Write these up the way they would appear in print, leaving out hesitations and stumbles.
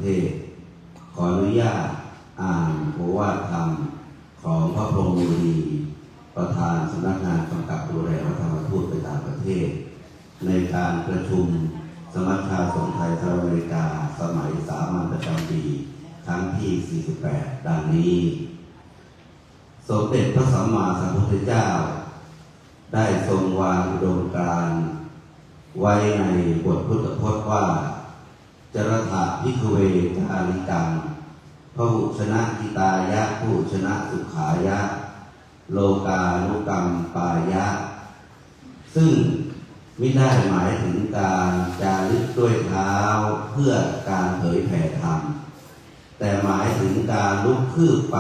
เทศขออนุญาตอ่านโอวาทธรรมของพระพรหมมุนีประธานสำนักงานกำกับดูแลพระธรรมทูตไปต่างประเทศในการประชุมสมัชชาสงฆ์ไทยสหรัฐอเมริกาสมัยสามัญประจำปีครั้งที่ 48 ดังนี้สมเด็จพระสัมมาสัมพุทธเจ้าได้ทรงวางอุดมการณ์ไว้ในบทพุทธพจน์ว่าจรถะภิกขเวจาริกังพหุชนะกิตายะผู้ชนะสุขายะโลกานุกรรมปายะซึ่งไม่ได้หมายถึงการจาริกด้วยเท้าเพื่อการเผยแผ่ธรรมแต่หมายถึงการลุกคืบไป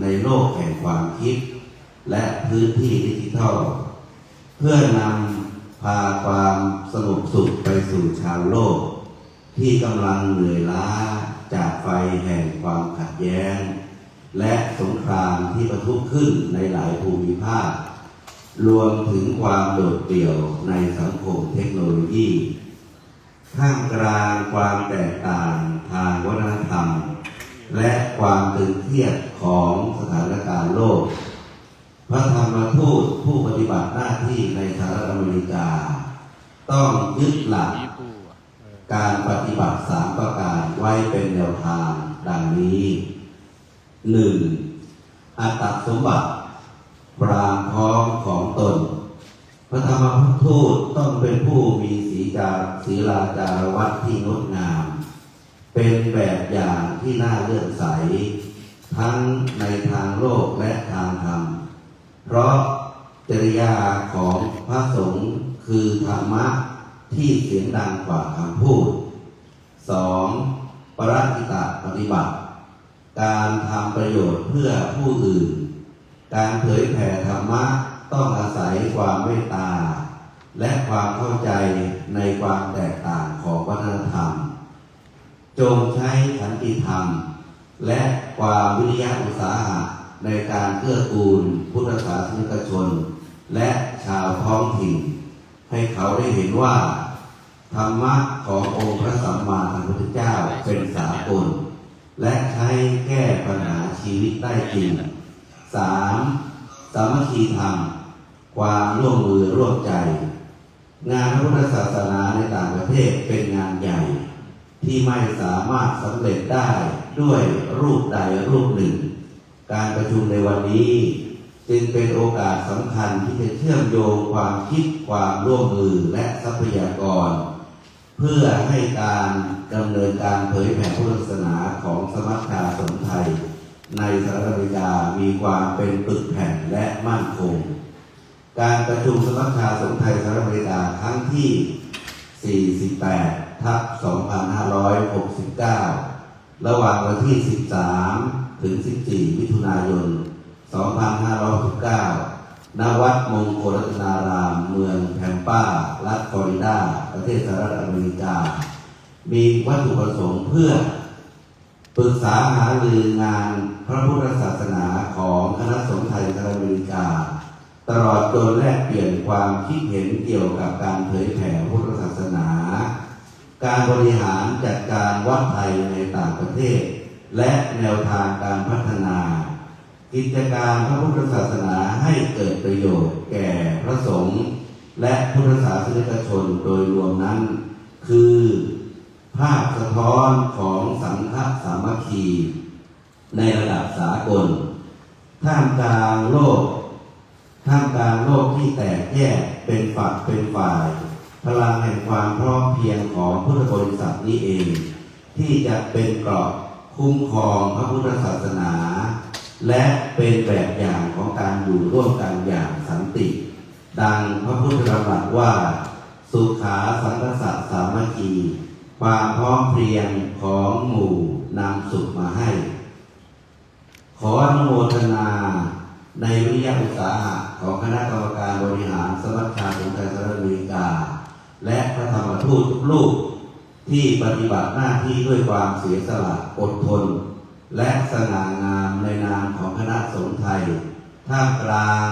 ในโลกแห่งความคิดและพื้นที่ดิจิทัลเพื่อนำพาความสงบสุขไปสู่ชาวโลกที่กำลังเหนื่อยล้าจากไฟแห่งความขัดแย้งและสงครามที่ประทุขึ้นในหลายภูมิภาครวมถึงความโดดเดี่ยวในสังคมเทคโนโลยีท่ามกลางความแตกต่างทางวัฒนธรรมและความตึงเครียดของสถานการณ์โลกพระธรรมทูตผู้ปฏิบัติหน้าที่ในสหรัฐอเมริกาต้องยึดหลักการปฏิบัติ3ประการไว้เป็นแนวทางดังนี้ 1. อัตตสมบัติปรางพร้อมของตนพระธรรมทูตต้องเป็นผู้มีศีลาจารวัตรที่งดงามเป็นแบบอย่างที่น่าเลื่อมใสทั้งในทางโลกและทางธรรมเพราะจริยาของพระสงฆ์คือธรรมะที่เสียงดังกว่าคำพูด 2. ปรัตติตปฏิบัติการทำประโยชน์เพื่อผู้อื่นการเผยแผ่ธรรมะต้องอาศัยความเมตตาและความเข้าใจในความแตกต่างของวัฒนธรรมจงใช้สันติธรรมและความวิริยะอุตสาหะในการเกื้อกูลพุทธศาสนิกชนและชาวท้องถิ่นให้เขาได้เห็นว่าธรรมะขององค์พระสัมมาสัมพุทธเจ้าเป็นสากลและใช้แก้ปัญหาชีวิตได้จริง 3. สามัคคีธรรมความร่วมมือร่วมใจงานพระพุทธศาสนาในต่างประเทศเป็นงานใหญ่ที่ไม่สามารถสำเร็จได้ด้วยรูปใดรูปหนึ่งการประชุมในวันนี้จึงเป็นโอกาสสำคัญที่จะเชื่อมโยงความคิดความร่วมมือและทรัพยากรเพื่อให้การดำเนินการเผยแผ่พุทธศาสนาของสมัชชาสงฆ์ไทยในสหรัฐอเมริกามีความเป็นปึกแผ่นและมั่นคงการประชุมสมัชชาสงฆ์ไทยสหรัฐอเมริกาครั้งที่ 48/2569 ระหว่างวันที่ 13 ถึง 14 มิถุนายน 2569 ณ วัดมงคลรัตนารามเมืองแทมปารัฐฟลอริดาประเทศสหรัฐอเมริกามีวัตถุประสงค์เพื่อปรึกษาหารืองานพระพุทธศาสนาของคณะสงฆ์ไทยสหรัฐอเมริกาตลอดจนแลกเปลี่ยนความคิดเห็นเกี่ยวกับการเผยแผ่พุทธศาสนาการบริหารจัดการวัดไทยในต่างประเทศและแนวทางการพัฒนากิจการพระพุทธศาสนาให้เกิดประโยชน์แก่พระสงฆ์และพุทธศาสนิกชนโดยรวมนั้นคือภาพสะท้อนของสังฆสามัคคีในระดับสากลท่ามกลางโลกที่แตกแยกเป็นฝักเป็นฝ่ายพลังแห่งความพร้อมเพรียงของพุทธบริษัทนี้เองที่จะเป็นเกราะคุ้มครองพระพุทธศาสนาและเป็นแบบอย่างของการอยู่ร่วมกันอย่างสันติดังพระพุทธดำรัสว่าสุขาสันตสัสสามัคคีความพร้อมเพรียงของหมู่นำสุขมาให้ขออนุโมทนาในวิริยะอุตสาหะของคณะกรรมการบริหารสมัชชาสงฆ์ไทยสหรัฐอเมริกาและพระธรรมทูตทุกรูปที่ปฏิบัติหน้าที่ด้วยความเสียสละอดทนและสง่างามในนามของคณะสงฆ์ไทยท่ามกลาง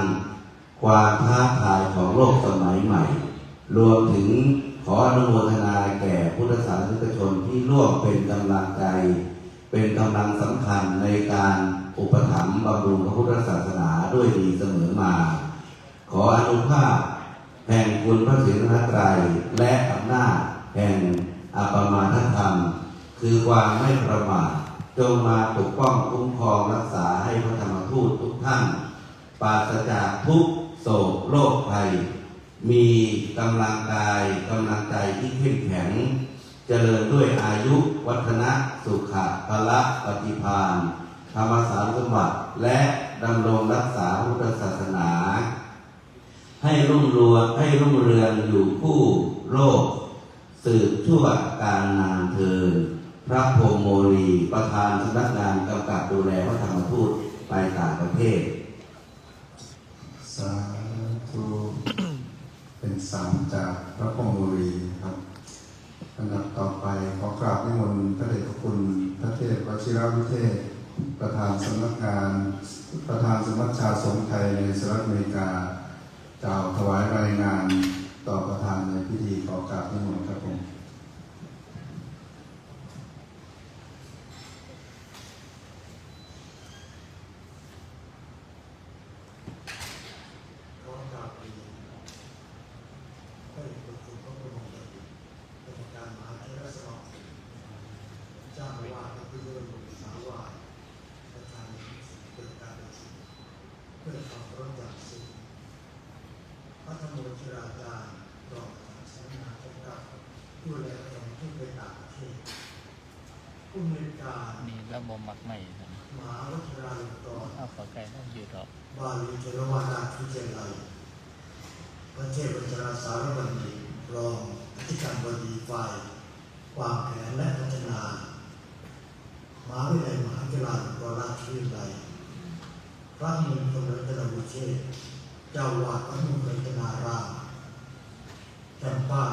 ความท้าทายของโลกสมัยใหม่รวมถึง ขออนุโมทนาแก่พุทธศาสนิกชนที่ร่วมเป็นกำลังใจเป็นกำลังสำคัญในการอุปถัมภ์บำรุงพระพุทธศาสนาด้วยดีเสมอมาขออนุภาพแห่งคุณพระศรีรัตนตรัยและอำนาจแห่งอปมาทธรรมคือความไม่ประมาทจงมาปกป้องคุ้มครองรักษาให้พระธรรมทูตทุกท่านปราศจากทุกโศกโรคภัยมีกำลังกายกำลังใจที่เข้มแข็งเจริญด้วยอายุวัฒนะสุขะพละปฏิภาณธรรมสารสมบัติและดำรงรักษาพุทธศาสนาให้รุ่งเรืองอยู่คู่โลกสืบชั่วการนานเทินพระพรหมโมลีประธานสำนักงานกำกับดูแลพระธรรมทูตไปต่างประเทศสาธุเป็นสามจากพระพรหมโมลีครับอันดับต่อไปขอกราบนิมนต์พระเดชพระคุณพระเทพวชิรวิเทศประธานสำนักงานประธานสมัชชาสงฆ์ไทยในสหรัฐอเมริกากล่าวถวายรายงานต่อประธานในพิธีขอกราบนิมนต์ครับผมพระธรรมวชิราจารย์รองประธานสำนักงานกำกับดูแลพระธรรมทูตไปต่างประเทศผู้อำนวยการนี่ระบบมักใหม่ครับ มหาวชิราลงกรณ์ เอาขอไก่ต้องยืดออก บาลีเทรวาทวิทยาลัยพระเทพวชิราสารบัณฑิตรองอธิการบดีฝ่ายวางแผนและพัฒนามหาวิทยาลัยมหาจุฬาลงกรณราชวิทยาลัยพระมงคลรัตนบุเชษเจ้าวาดพระมงคลรัตนารามจำป้า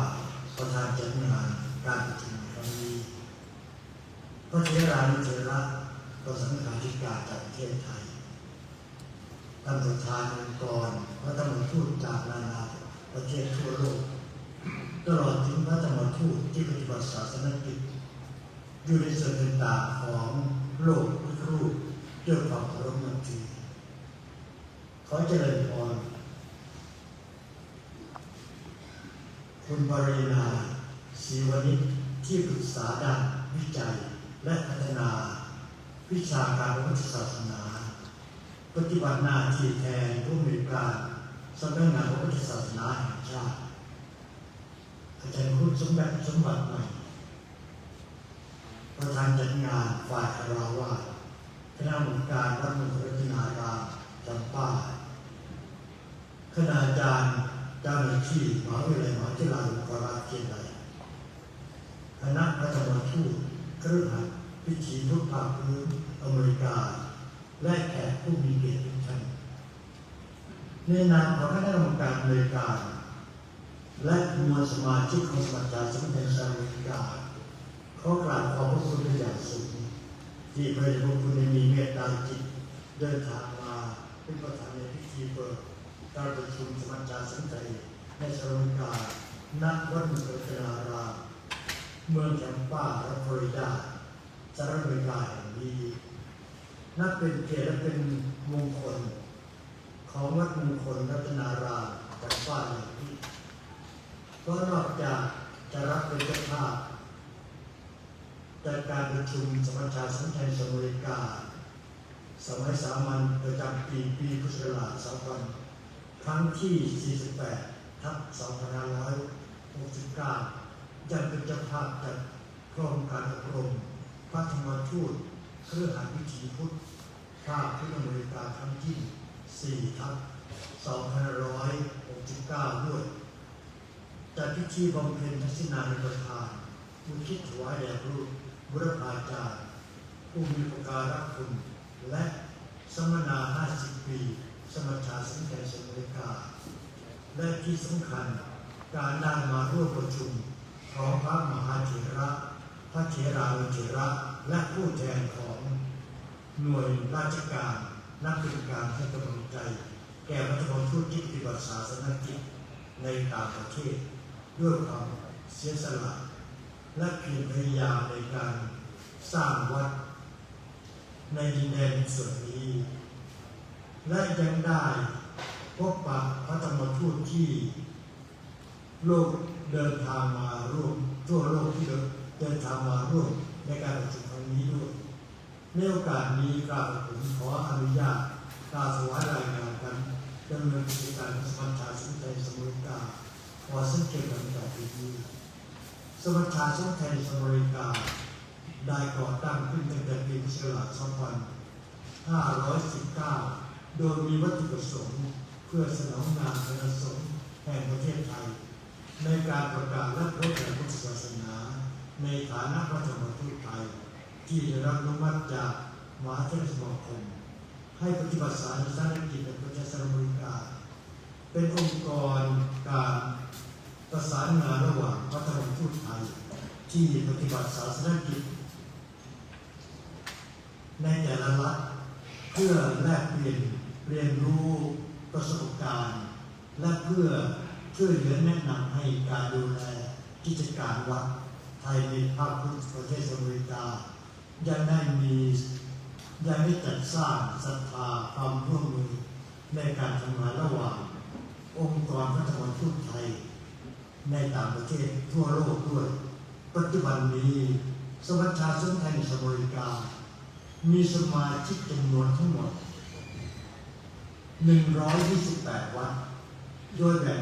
ประธานจัดงานการประชุมครั้งนี้พระเถรานุเถระประสังฆาธิการจากประเทศไทยท่านประธานองค์กรพระธรรมทูตจากนานาประเทศทั่วโลกตลอดถึงพระธรรมทูตที่ปฏิบัติศาสนกิจอยู่ในส่วนต่างๆของโลกทุกรูปด้วยความเคารพนับถือขอเจริญพรคุณปรินาศรีวณิชที่ปรึกษาด้านวิจัยและพัฒนาวิชาการพระพุทธศาสนาปฏิบัติหน้าที่แทนผู้อำนวยการสำนักงานพระพุทธศาสนาแห่งชาติอาจารย์คุณสมบัติใหม่ประธานจัดงานฝ่ายคารวะคณะกรรมการวัดมงคลรัตนารามจำป้าคณาจารย์เจ้าหน้าที่มหาวิทยาลัยมหาจุฬาลงกรณราชวิทยาลัยคณะพระธรรมทูตเครือข่ายพิธีทุกภาคพื้นอเมริกาและแขกผู้มีเกียรติทุกท่านในนามของคณะกรรมการอเมริกาและมวลสมาชิกของสมัชชาสงฆ์แห่งสหรัฐอเมริกาขอกราบขอบพระคุณเป็นอย่างสูงที่พระเดชพระคุณได้มีเมตตาจิตเดินทางมาเป็นประธานในพิธีเปิดการประชุมสมัชชาสงฆ์ไทยในสหรัฐอเมริกาณวัดมงคลรัตนารามเมืองแคมป้ารัฐฟลอริดาสหรัฐอเมริกาแห่งนี้นับเป็นเกียรติและเป็นมงคลของวัดมงคลรัตนารามแคมป้าแห่งนี้เพราะนอกจากจะรับเป็นเจ้าภาพจัดการประชุมสมัชชาสงฆ์ไทยอเมริกาสมัยสามัญประจำปีพุทธศักราช2000ครั้งที่ 48/2569 ยังเป็นเจ้าภาพจัดโครงการอบรมพระธรรมทูตเครือข่ายวิถีพุทธภาคพื้นอเมริกาครั้งที่ 4/2569 ด้วยจัดพิธีบำเพ็ญทักษิณานุปทานอุทิศถวายแด่พระบุรพาจารย์ผู้มีอุปการะคุณและสัมมนา 50 ปีสมัชชาสงฆ์ไทยอเมริกาและที่สำคัญการได้มาร่วมประชุมของพระมหาเถระพระเถรานุเถระและผู้แทนของหน่วยราชการนักวิชาการให้กำลังใจแก่พระธรรมทูตที่ปฏิบัติศาสนกิจในต่างประเทศด้วยความ เสียสละและเพียรพยายามในการสร้างวัดในดินแดนส่วนนี้และยังได้พบปะพระธรรมทูตที่โลกเดินทางมาร่วมทั่วโลกที่เดินทางมาร่วมในการประชุมครั้งนี้ด้วยในโอกาสนี้กราบผมขออนุญาตกล่าวถวายรายงานการดำเนินกิจการของสมัชชาสงฆ์ไทยสมริกาขอสังเกตดังต่อไปนี้สมัชชาสงฆ์ไทยสมริกาได้ก่อตั้งขึ้นตั้งแต่ปีพุทธศักราช 2519 โดยมีวัตถุประสงค์เพื่อสนองงานคณะสงฆ์แห่งประเทศไทยในการประกาศและเผยแผ่พุทธศาสนาในฐานะพระธรรมทูตไทยที่ได้รับอนุมัติจากมหาเถรสมาคมให้ปฏิบัติศาสนกิจในประเทศสหรัฐอเมริกาเป็นองค์กรการประสานงานระหว่างพระธรรมทูตไทยที่ปฏิบัติศาสนกิจในแต่ละรัฐเพื่อแลกเปลี่ยนเรียนรู้ประสบการณ์และเพื่อช่วยเหลือแนะนำให้การดูแลกิจการวัดไทยในภาคประเทศอเมริกายังได้จัดสร้างศรัทธาความร่วมมือในการทำงานระหว่างองค์กรพระธรรมทูตไทยในต่างประเทศทั่วโลกด้วยปัจจุบันนี้สมัชชาสงฆ์ไทยในอเมริกามีสมาชิกจำนวนทั้งหมด128 วัดโดยแบ่ง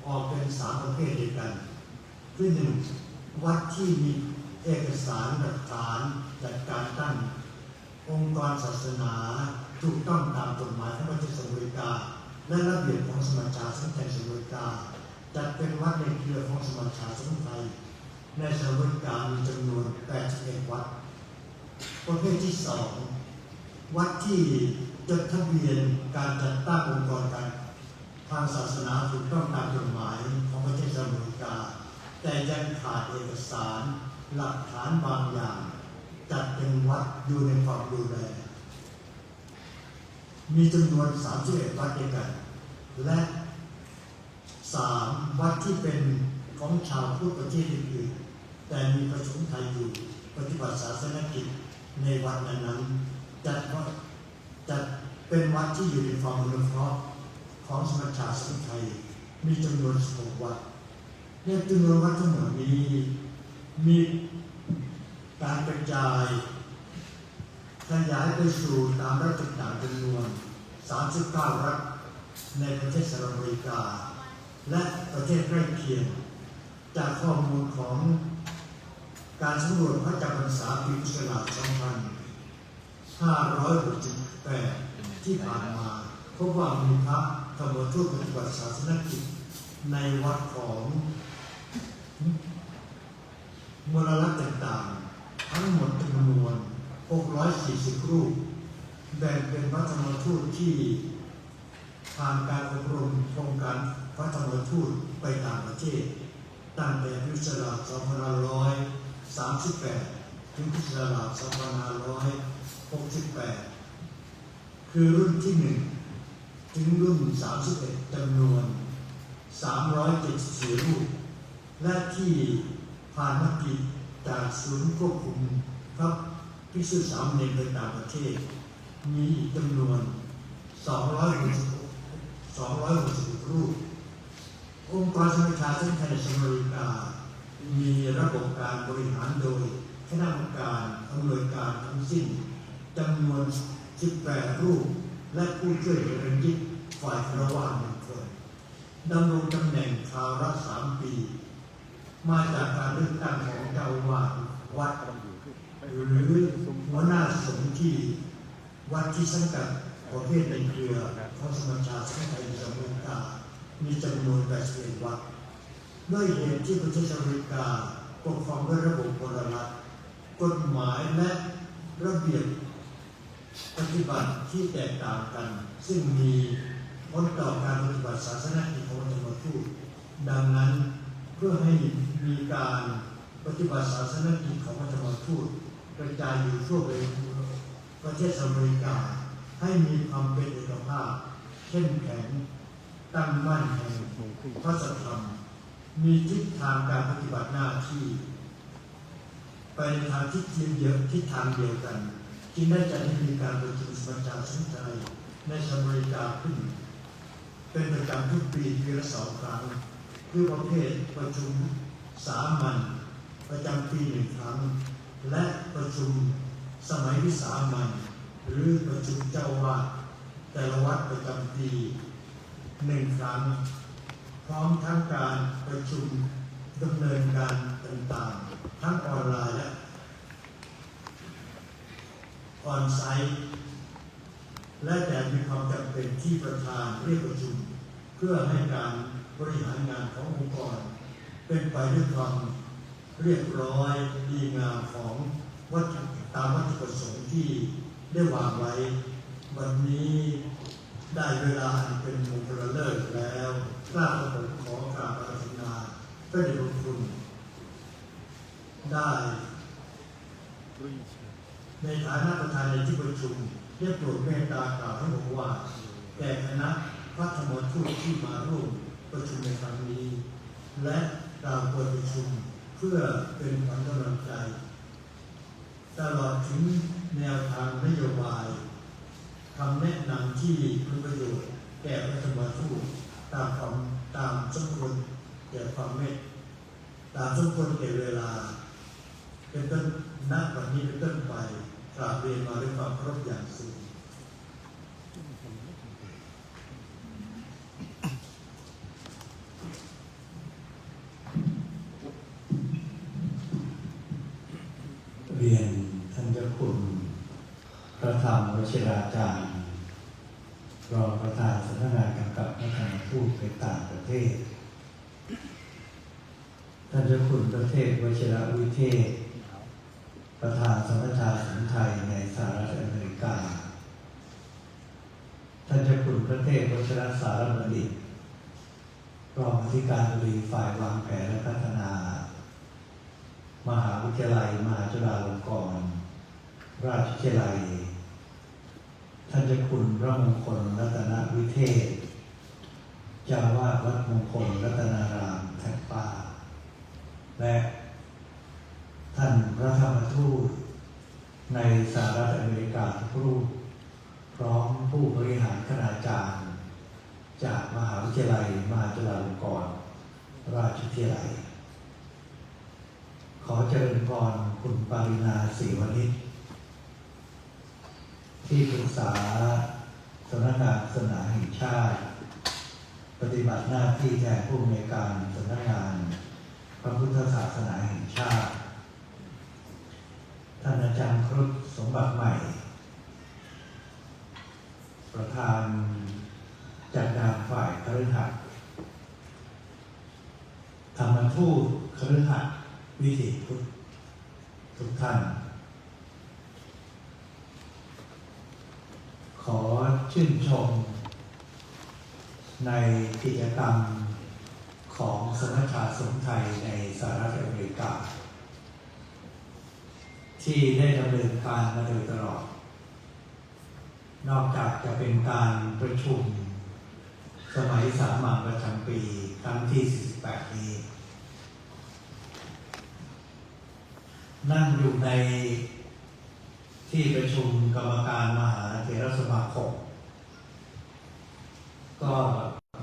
ออกเป็น3 ประเภทด้วยกันคือ 1. วัดที่มีเอกสารหลักฐานจัดการตั้งองค์กรศาสนาถูกต้องตามกฎหมายของประเทศอเมริกาและระเบียบของสมัชชาสงฆ์ไทยอเมริกาจัดเป็นวัดในเครือของสมัชชาสงฆ์ไทยในอเมริกามีจำนวน81 วัดประเภทที่ 2. วัดที่จดทะเบียนการจัดตั้งองค์กรการทางศาสนาถูกต้องตามกฎหมายของประเทศอเมริกาแต่ยังขาดเอกสารหลักฐานบางอย่างจัดเป็นวัดอยู่ในความดูแลมีจำนวน31 วัดด้วยกันและ 3. วัดที่เป็นของชาวพุทธประเทศอื่นๆแต่มีพระสงฆ์ไทยอยู่ปฏิบัติศาสนกิจในวัดนั้นๆจัดเป็นวัดที่อยู่ในความอนุเคราะห์ของสมัชชาสงฆ์ไทยมีจำนวน16 วัดในจำนวนวัดทั้งหมดนี้มีการกระจายขยายไปสู่ตามรัฐต่างๆจำนวน39 รัฐในประเทศสหรัฐอเมริกาและประเทศใกล้เคียงจากข้อมูลของการสำรวจพระจำพรรษาปีพุทธศักราช 2568 ที่ผ่านมาพบว่ามีพระธรรมทูตปฏิบัติศาสนกิจในวัดของมลรัฐต่างๆทั้งหมดจำนวน640 รูปแบ่งเป็นพระธรรมทูตที่ผ่านการอบรมโครงการพระธรรมทูตไปต่างประเทศตั้งแต่พุทธศักราช 2538 ถึงพุทธศักราช 2568 คือรุ่นที่ 1 ถึงรุ่น 31 จำนวน374 รูปและที่ผ่านมติจากศูนย์ควบคุมครับภิกษุสามเณรไปต่างประเทศมีอีกจำนวน260 รูปองค์กรสมัชชาสงฆ์ไทยในอเมริกามีระบบการบริหารโดยคณะกรรมการอำนวยการทั้งสิ้นจำนวน18 รูปและผู้ช่วยเหลือระยิบฝ่ายคารวะ1 คนดำรงตำแหน่งคราวละ3 ปีมาจากการเลือกตั้งของเจ้าอาวาสวัดหรือหัวหน้าสงฆ์ที่วัดที่สังกัดประเภทในเครือของสมัชชาสงฆ์ไทยในอเมริกามีจำนวน81 วัดด้วยเหตุที่ประเทศอเมริกาปกครองด้วยระบบพลรัฐกฎหมายและระเบียบปฏิบัติที่แตกต่างกันซึ่งมีผลต่อการปฏิบัติศาสนกิจของธรรมทูตดังนั้นเพื่อให้มีการปฏิบัติศาสนกิจของธรรมทูตกระจายอยู่ทั่วไปประเทศอเมริกาให้มีความเป็นเอกภาพเข้มแข็งตั้งมั่นแห่งพระธรรม มีทิศทางการปฏิบัติหน้าที่ไปในทางที่ทิศทางเดียวกันจึงได้จัดให้มีการประชุมสมัชชาสงฆ์ไทยในสหรัฐอเมริกาขึ้นเป็นประจำทุกปีปีละ2 ครั้งคือประเภทประชุมสามัญประจำปี1 ครั้งและประชุมสมัยวิสามัญหรือประชุมเจ้าวาดแต่ละวัดประจำปี1 ครั้งพร้อมทั้งการประชุมดำเนินการต่างๆทั้งออนไลน์และออนไซต์และแต่มีความจำเป็นที่ประธานเรียกประชุมเพื่อให้การบริหารงานขององค์กรเป็นไปด้วยความเรียบร้อยดีงามของตามวัตถุประสงค์ที่ได้วางไว้วันนี้ได้เวลาอันเป็นมงคลฤกษ์แล้วกราบผมขอกราบอาราธนาพระเดชพระคุณได้ในฐานะประธานในที่ประชุมได้โปรดเมตตากล่าวให้ผมว่าแก่คณะพระธรรมทูตที่มาร่วมประชุมในครั้งนี้และกล่าวเปิดประชุมเพื่อเป็นขวัญกำลังใจตลอดถึงแนวทางนโยบายคำแนะนำที่เป็นประโยชน์แก่พระธรรมทูตตามสมควรแก่ความเมตตามสมควรแก่เวลาเป็นต้นณวันนี้เป็นต้นไปกราบเรียนมาด้วยความเคารพอย่างสูงเรียนท่านเจ้าคุณพระธรรมวชิราจารย์รองประธานสำนักงานกำกับพระธรรมทูตไปต่างประเทศท่านเจ้าคุณพระเทพวชิรวิเทศประธานสมัชชาสงฆ์ไทยในสหรัฐอเมริกาท่านเจ้าคุณพระเทพวชิรสารบัณฑิตรองอธิการบดีฝ่ายวางแผนและพัฒนามหาวิทยาลัยมหาจุฬาลงกรณราชวิทยาลัยท่านเจ้าคุณพระมงคลรัตนวิเทศเจ้าวาดวัดมงคลรัตนารามแทบป่าและท่านพระธรรมทูตในสหรัฐอเมริกาทุกรูปพร้อมผู้บริหารคณาจารย์จากมหาวิทยาลัยมหาจุฬาลงกรณราชวิทยาลัยขอเจริญพรคุณปารินาศรีวณิชที่ปรึกษาสำนักงานศาสนาแห่งชาติปฏิบัติหน้าที่แทนผู้อำนวยการสำนักงานพระพุทธศาสนาแห่งชาติท่านอาจารย์ครุฑสมบัติใหม่ประธานจัดการฝ่ายคฤหัสถ์ธรรมทูตคฤหัสถ์วิถีพุทธทุกท่านขอชื่นชมในกิจกรรมของสมัชชาสงฆ์ไทยในสหรัฐอเมริกาที่ได้ดำเนินการมาโดยตลอดนอกจากจะเป็นการประชุมสมัยสามัญประจำปีครั้งที่ 48 นี้นั่งอยู่ในที่ประชุมกรรมการมหาเถรสมาคมก็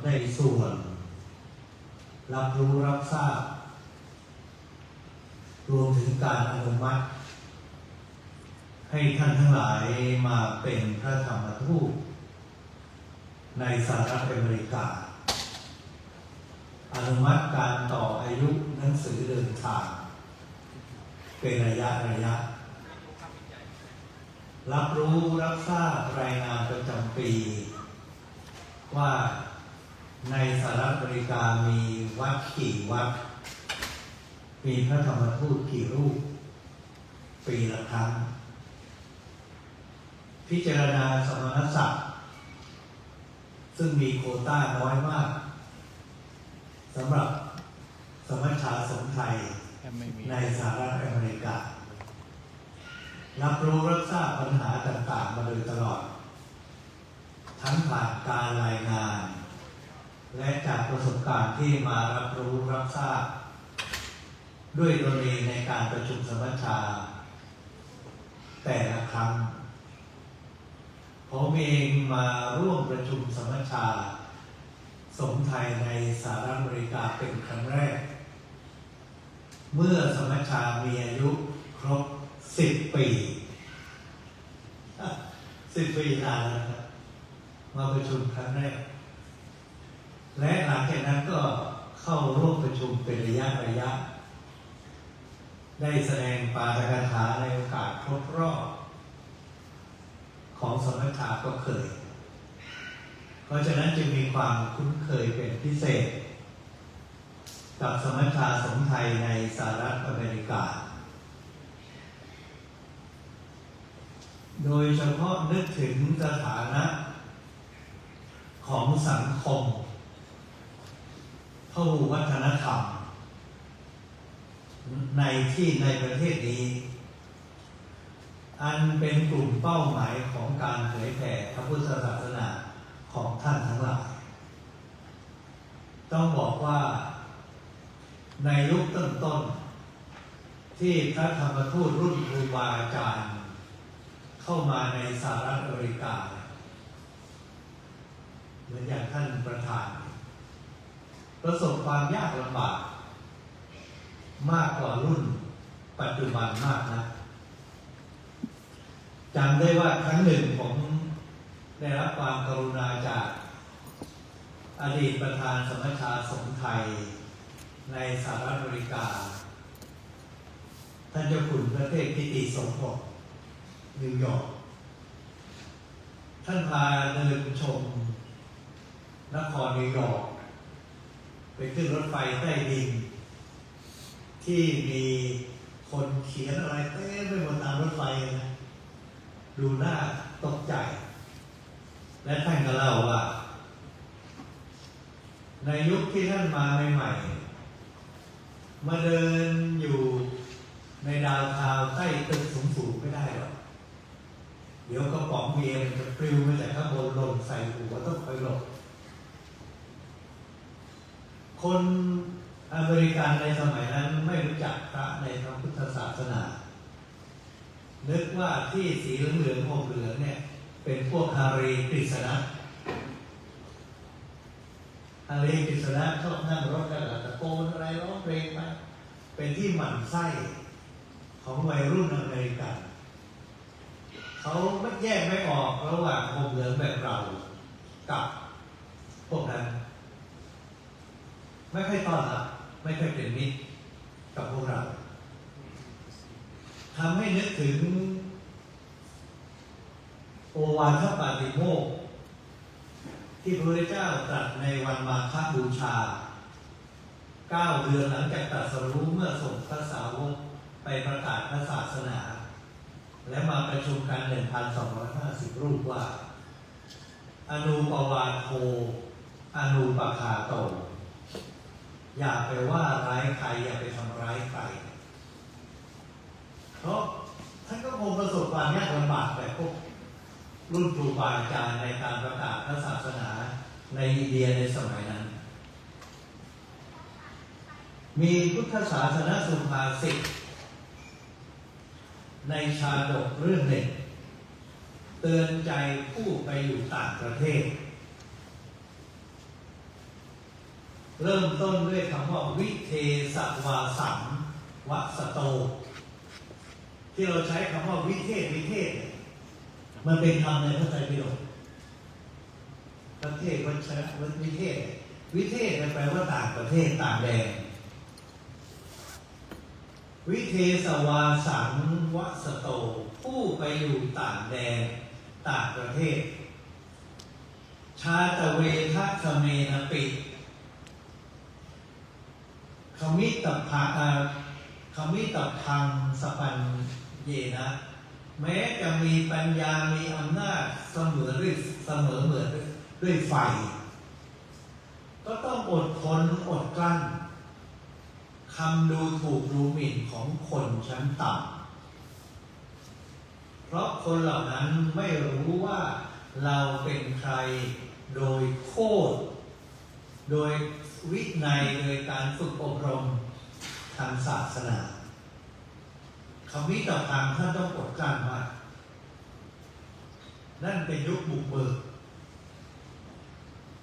ได้ส่วนรับรู้รับทราบรวมถึงการอนุมัติให้ท่านทั้งหลายมาเป็นพระธรรมทูตในสหรัฐอเมริกาอนุมัติการต่ออายุหนังสือเดินทางเป็นระยะรับรู้รับทราบรายงานประจำปีว่าในสหรัฐอเมริกามีวัดกี่วัดมีพระธรรมทูตกี่รูปปีละครั้งพิจารณาสมณศักดิ์ซึ่งมีโควต้าน้อยมากสำหรับสมัชชาสงฆ์ไทยในสหรัฐอเมริการับรู้รับทราบปัญหาต่างๆมาโดยตลอดทั้งผ่านการรายงาน และจากประสบการณ์ที่มารับรู้รับทราบด้วยตนเองในการประชุมสมัชชาแต่ละครั้งผมเองมาร่วมประชุมสมัชชาสงฆ์ไทยในสหรัฐอเมริกาเป็นครั้งแรกเมื่อสมัชชามีอายุครบ10 ปี10 ปีนานแล้วครับมาประชุมครั้งแรกและหลังจากนั้นก็เข้าร่วมประชุมเป็นระยะได้แสดงปาฐกถาในโอกาสครบรอบของสมัชชาก็เคยเพราะฉะนั้นจึงมีความคุ้นเคยเป็นพิเศษกับสมัชชาสงฆ์ไทยในสหรัฐอเมริกาโดยเฉพาะนึกถึงสถานะของสังคมพหุวัฒนธรรมในประเทศนี้อันเป็นกลุ่มเป้าหมายของการเผยแผ่พระพุทธศาสนาของท่านทั้งหลายต้องบอกว่าในยุคต้นๆที่พระธรรมทูตรุ่นครูบาอาจารย์เข้ามาในสหรัฐอเมริกาเหมือนอย่างท่านประธานประสบความยากลำบากมากกว่ารุ่นปัจจุบันมากนะจำได้ว่าครั้งหนึ่งผมได้รับความกรุณาจากอดีตประธานสมัชชาสงฆ์ไทยในสหรัฐอเมริกาท่านเจ้าคุณพระเทพกิติสมภพนิวยอร์กท่านพาเดินชมนครนิวยอร์กไปขึ้นรถไฟใต้ดินที่มีคนเขียนอะไรเต็มไปหมดตามรถไฟนะดูน่าตกใจและท่านก็เล่าว่าในยุคที่ท่านมาใหม่ๆมาเดินอยู่ในดาวเทาวน์ใต้ตึกสูงๆไม่ได้หรอกเดี๋ยวกระป๋องเบียร์มันจะปลิวมาจากข้างบนหล่นใส่หัวต้องคอยหลบคนอเมริกันในสมัยนั้นไม่รู้จักพระในพระพุทธศาสนานึกว่าที่สีเหลืองๆห่มเหลืองเนี่ยเป็นพวกฮารีกฤษณะฮารีกฤษณะชอบนั่งรถแล้วตะโกนอะไรร้องเพลงไปเป็นที่หมั่นไส้ของวัยรุ่นอเมริกันเขาไม่แยกไม่ออกระหว่างห่มเหลืองแบบเรากับพวกนั้นไม่ค่อยต้อนรับไม่ค่อยเป็นมิตรกับพวกเราทำให้นึกถึงโอวาทปาติโมกข์ที่พระพุทธเจ้าตรัสในวันมาฆบูชา9 เดือนหลังจากตรัสรู้เมื่อส่งพระสาวกไปประกาศพระศาสนาและมาประชุมกัน 1,250 รูปว่าอนุปวาโทอนุปคาโตอย่าไปว่าร้ายใครอย่าไปทำร้ายใครเพราะท่านก็คงประสบความยากลำบากแบบพวกรุ่นครูบาอาจารย์ในการประกาศพระศาสนาในอินเดียในสมัยนั้นมีพุทธศาสนสุภาษิตในชาดกเรื่องหนึ่งเตือนใจผู้ไปอยู่ต่างประเทศเริ่มต้นด้วยคำว่าวิเทสวาสังวัสโตที่เราใช้คำว่าวิเทศมันเป็นคำในพระไตรปิฎกประเทศวัชระวิเทศแปลว่าต่างประเทศต่างแดนวิเทสวาสังวัสโตผู้ไปอยู่ต่างแดนต่างประเทศชาตเวทัสเมนปิขมิตพังสปันเยนะแม้จะมีปัญญามีอำนาจเสมอเหมือนด้วยไฟก็ต้องอดทนอดกลั้นคำดูถูกดูหมิ่นของคนชั้นต่ำเพราะคนเหล่านั้นไม่รู้ว่าเราเป็นใครโดยโคตร โดยวินัยโดยการฝึกอบรมทางศาสนาคำวิต่อทางท่านต้องกดกลั้นมากนั่นเป็นยุคบุกเบิก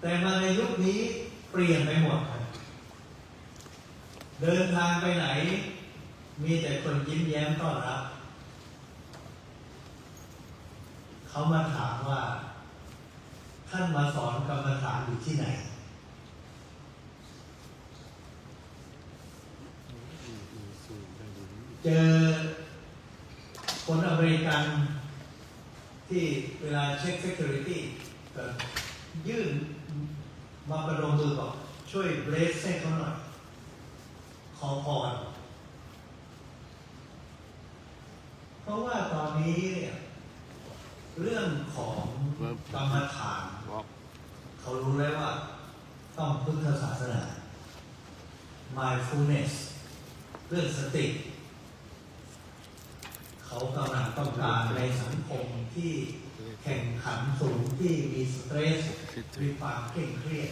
แต่มาในยุคนี้เปลี่ยนไปหมดครับเดินทางไปไหนมีแต่คนยิ้มแย้มต้อนรับเขามาถามว่าท่านมาสอนกรรมฐานอยู่ที่ไหนเจอคนอเมริกันที่เวลาเช็ค security ก็ยื่นมาประดมมือบอกช่วยเบรสให้เขาหน่อยขอพรเพราะว่าตอนนี้เนี่ยเรื่องของกรรมฐานเขารู้แล้วว่าต้องพุทธศาสนา mindfulness เรื่องสติเขากำลังต้องการในสังคมที่แข่งขันสูงที่มีสเตรสมีความเคร่งเครียด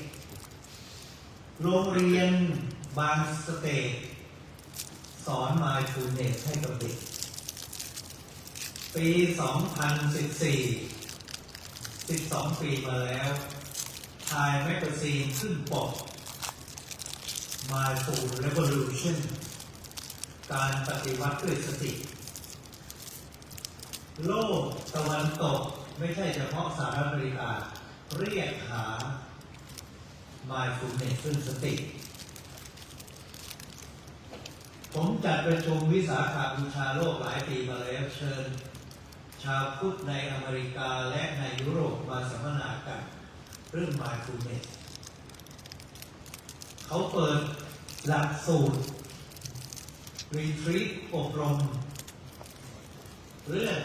โรงเรียนบางสเตทสอน mindfulness ให้กับเด็กปี 2014 12 ปีมาแล้วTime Magazine ขึ้นปก Mindful Revolution การปฏิวัติด้วยสติโลกตะวันตกไม่ใช่เฉพาะสหรัฐอเมริกาเรียกหา Mindfulness ซึ่งสติผมจัดประชุมวิสาขบูชาโลกหลายปีมาแล้วเชิญชาวพุทธในอเมริกาและในยุโรปมาสัมมนากันเรื่อง Mindfulness เขาเปิดหลักสูตร Retreat อบรมเรื่อง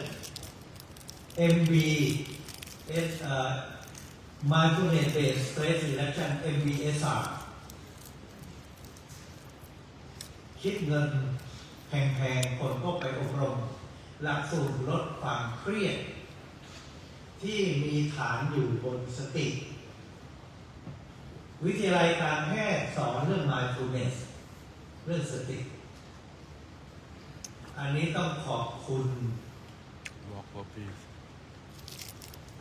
Mindfulness Based Stress Reduction MBSR คิดเงินแพงๆคนก็ไปอบรมหลักสูตรลดความเครียดที่มีฐานอยู่บนสติวิทยาลัยการแพทย์สอนเรื่อง mindfulness เรื่องสติอันนี้ต้องขอบคุณ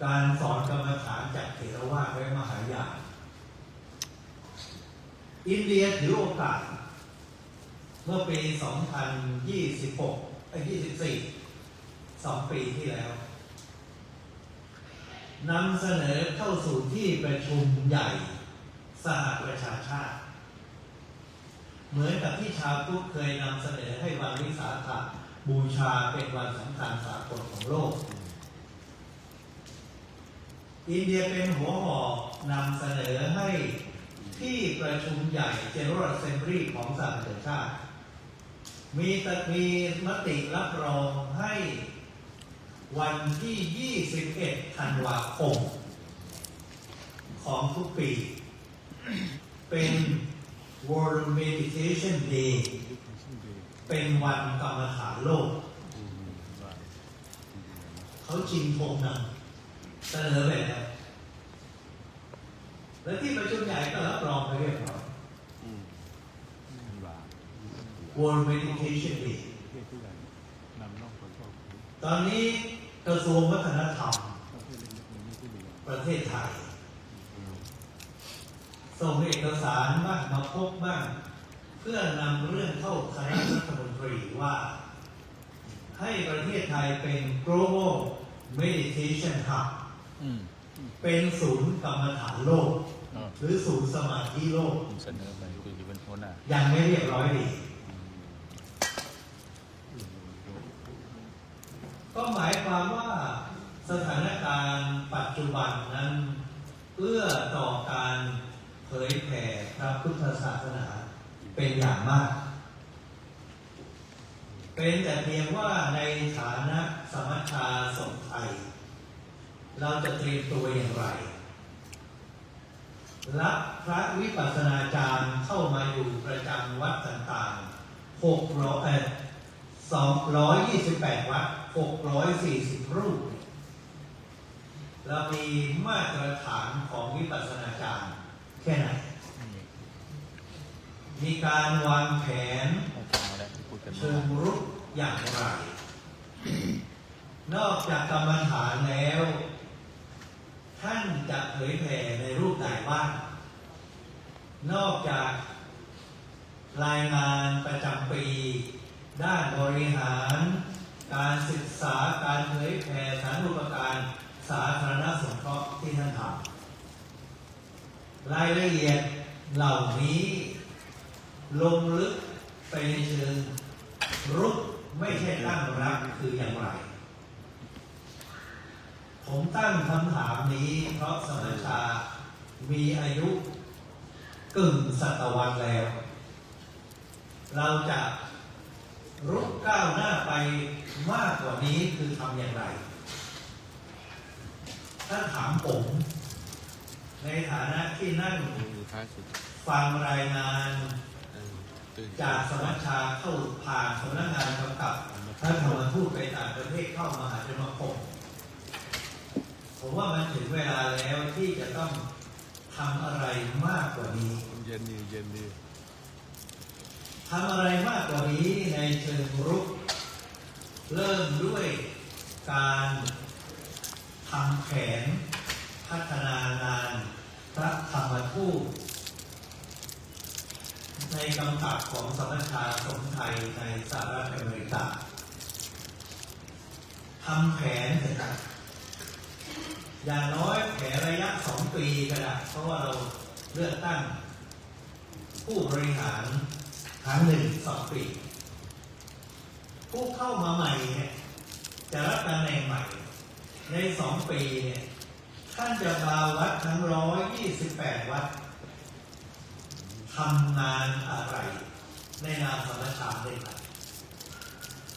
การสอนกรรมฐานจากเถรวาทและมหายานอินเดียถือโอกาสเมื่อปี 24 2 ปีที่แล้วนำเสนอเข้าสู่ที่ประชุมใหญ่สหประชาชาติเหมือนกับที่ชาวพุทธเคยนำเสนอให้วันวิสาขบูชาเป็นวันสำคัญสากลของโลกอินเดียเป็นหัวหอกนำเสนอให้ที่ประชุมใหญ่ General Assembly ของสหประชาชาติมีมติรับรองให้วันที่ 21 ธันวาคมของทุกปีเป็น World Meditation Day เป็นวันกรรมฐานโลกเขาชิงธงนำเสนอไปแล้วและที่ประชุมใหญ่ก็รับรองไปเรียบร้อย World Meditation Day ตอนนี้กระทรวงวัฒนธรรมประเทศไทยส่งเอกสารบ้างมาพบบ้างเพื่อนำเรื่องเข้าคณะรัฐมนตรีว่าให้ประเทศไทยเป็น Global Meditation Hub เป็นศูนย์กรรมฐานโลกหรือศูนย์สมาธิโลกเสนอไปคุยกับเป็นคนยังไม่เรียบร้อยดีก็หมายความว่าสถานการณ์ปัจจุบันนั้นเอื้อต่อการเผยแผ่พระพุทธศาสนาเป็นอย่างมากเป็นแต่เพียงว่าในฐานะสมัชชาสงฆ์ไทยเราจะเตรียมตัวอย่างไรรับพระวิปัสสนาจารย์เข้ามาอยู่ประจำวัดต่างๆ228 วัด640 รูปเรามีมาตรฐานของวิปัสสนาจารย์แค่ไหน มีการวางแผน เอาแล้วที่พูดกัน เชิ เมื่อง รุกอย่างไร นอกจากกรรมฐานแล้ว ท่านจะเผยแผ่ในรูปไหนบ้าง นอกจากรายงานประจำปี ด้านบริหาร การศึกษาการเผยแผ่สาธารณูปการสาธารณสงเคราะห์ที่ท่านทำรายละเอียดเหล่านี้ลงลึกไปในเชิงรุกไม่ใช่ตั้งรับคืออย่างไร ผมตั้งคำถามนี้เพราะสมัชชามีอายุกึ่งศตวรรษแล้ว เราจะรุกก้าวหน้าไปมากกว่านี้คือทำอย่างไร ถ้าถามผมในฐานะที่นั่ง อยู่ท้ายสุด ฟังรายงาน ตื่น จากสมัชชาเข้าผ่านสำนักงานกำกับท่านธรรมทูตไปต่างประเทศเข้ามหาสมาคมผมว่ามันถึงเวลาแล้วที่จะต้องทำอะไรมากกว่านี้ เย็นดีเย็นดี ทำอะไรมากกว่านี้ในเชิงรุก เริ่มด้วยการทำแผนพัฒนางานพระธรรมทูตในกำกับของสำนักงานสงฆ์ไทยในสหรัฐอเมริกาทำแผนเสร็จแล้วอย่างน้อยแผนระยะ2 ปีก็ได้เพราะว่าเราเลือกตั้งผู้บริหารครั้งหนึ่ง2 ปี ผู้เข้ามาใหม่เนี่ยจะรับตำแหน่งใหม่ใน2 ปีเนี่ยท่านจะพาวัดทั้ง128 วัดทำงานอะไรในนามสมชาได้ไหม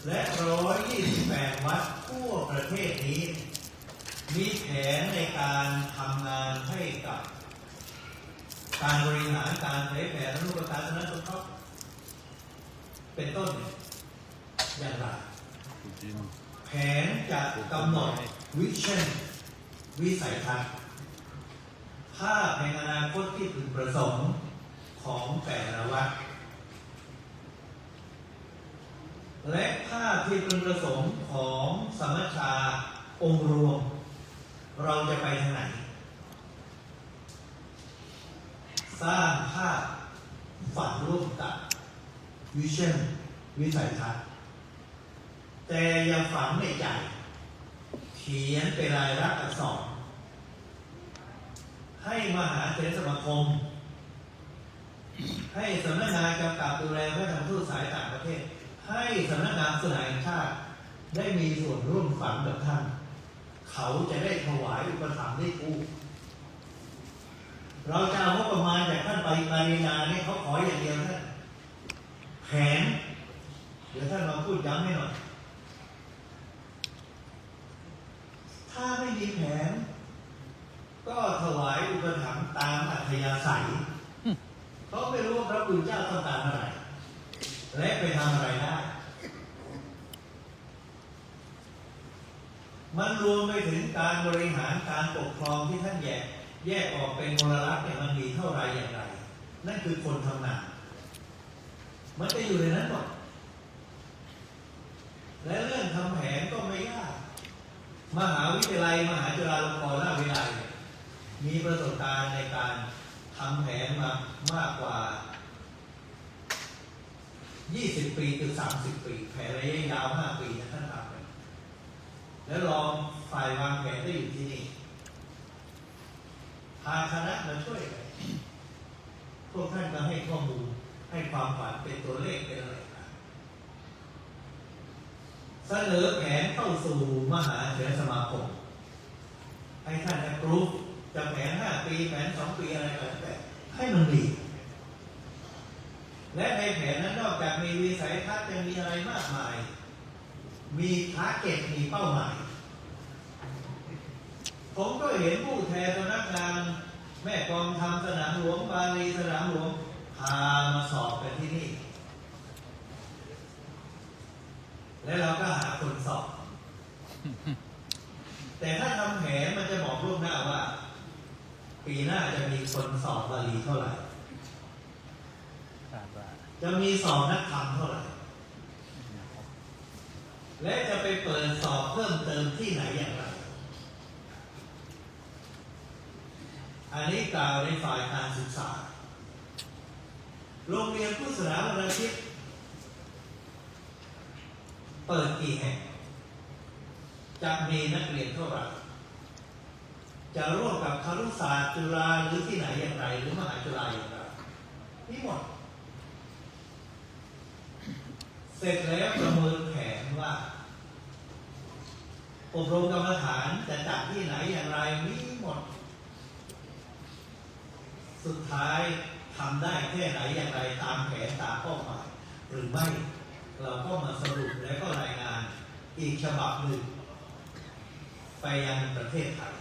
และ128 วัดทั่วประเทศนี้มีแผนในการทำงานให้กับการบริหารการเผยแผ่รูปการสาธารณสุขเป็นต้นอย่างไร จริง แผนจะกำหนดวิชั่นวิสัยทัศน์ภาพในอนาคตที่พึงประสงค์ของแต่ละวัดและภาพที่พึงประสงค์ของสมัชชาองค์รวมเราจะไปทางไหน สร้างภาพฝันร่วมกับวิชั่นวิสัยทัศน์แต่อย่าฝันในใจเขียนเป็นลายลักษณ์อักษรให้มหาเถรสมาคมให้สำนักงานกำกับดูแลพระธรรมทูตสายต่างประเทศให้สำนักงานสลายแห่งชาติได้มีส่วนร่วมฝันกับท่านเขาจะได้ถวายอุปถัมภ์ได้ถูกเราจะเอางบประมาณจากท่านไปปริญญาเนี่ยเขาขออย่างเดียวท่านแผนเดี๋ยวท่านมาพูดย้ำให้หน่อยถ้าไม่มีแผนก็ถวายอุปถัมภ์ตามอัธยาศัยเขาไม่รู้ว่าพระคุณเจ้าต้องการอะไรและไปทำอะไรได้มันรวมไปถึงการบริหารการปกครองที่ท่านแยกออกเป็นมลรัฐเนี่ยมันมีเท่าไรอย่างไรนั่นคือคนทำงานมันจะอยู่ในนั้นหมดและเรื่องทำแผนก็ไม่ยากมหาวิทยาลัยมหาจุฬาลงกรณราชวิทยาลัยมีประสบการณ์ในการทำแผนมามากกว่า20 ปีถึง30 ปีแผนระยะยาว5 ปีนะท่านทำไปแล้วรองฝ่ายวางแผนได้อยู่ที่นี่พาคณะมาช่วยกันพวกท่านก็ให้ข้อมูลให้ความฝันเป็นตัวเลขเป็นอะไรกันเสนอแผนเข้าสู่มหาเถรสมาคมให้ท่านแอปพรูฟจะแผน5 ปีแผน2 ปีอะไรก็แล้วแต่ให้มันดีและในแผนนั้นนอกจากมีวิสัยทัศน์ยังมีอะไรมากมายมีทาร์เก็ตมีเป้าหมายผมก็เห็นผู้แทนสำนักงานแม่กองทำสนามหลวงบาลีสนามหลวงพามาสอบกันที่นี่แล้วเราก็หาคนสอบ แต่ถ้าทำแผนมันจะบอกล่วงหน้าว่าปีหน้าจะมีคนสอบบาลีเท่าไหร่ ขาดไป จะมีสอบนักธรรมเท่าไหร่และจะไปเปิดสอบเพิ่มเติมที่ไหนอย่างไรอันนี้กล่าวในฝ่ายการศึกษาโรงเรียนพุทธศาสนาวันอาทิตย์เปิดกี่แห่งจะมีนักเรียนเท่าไหร่จะร่วมกับครุศาสตร์จุฬาหรือที่ไหนอย่างไรหรือมหาจุฬาอย่างไรนี่หมดเสร็จแล้วประเมินแผนว่าอบรมกรรมฐานจะจัดที่ไหนอย่างไรมีหมดสุดท้ายทำได้แค่ไหนอย่างไรตามแผนตามเป้าหมายหรือไม่เราก็มาสรุปแล้วก็รายงานอีกฉบับหนึ่งไปยังประเทศไทย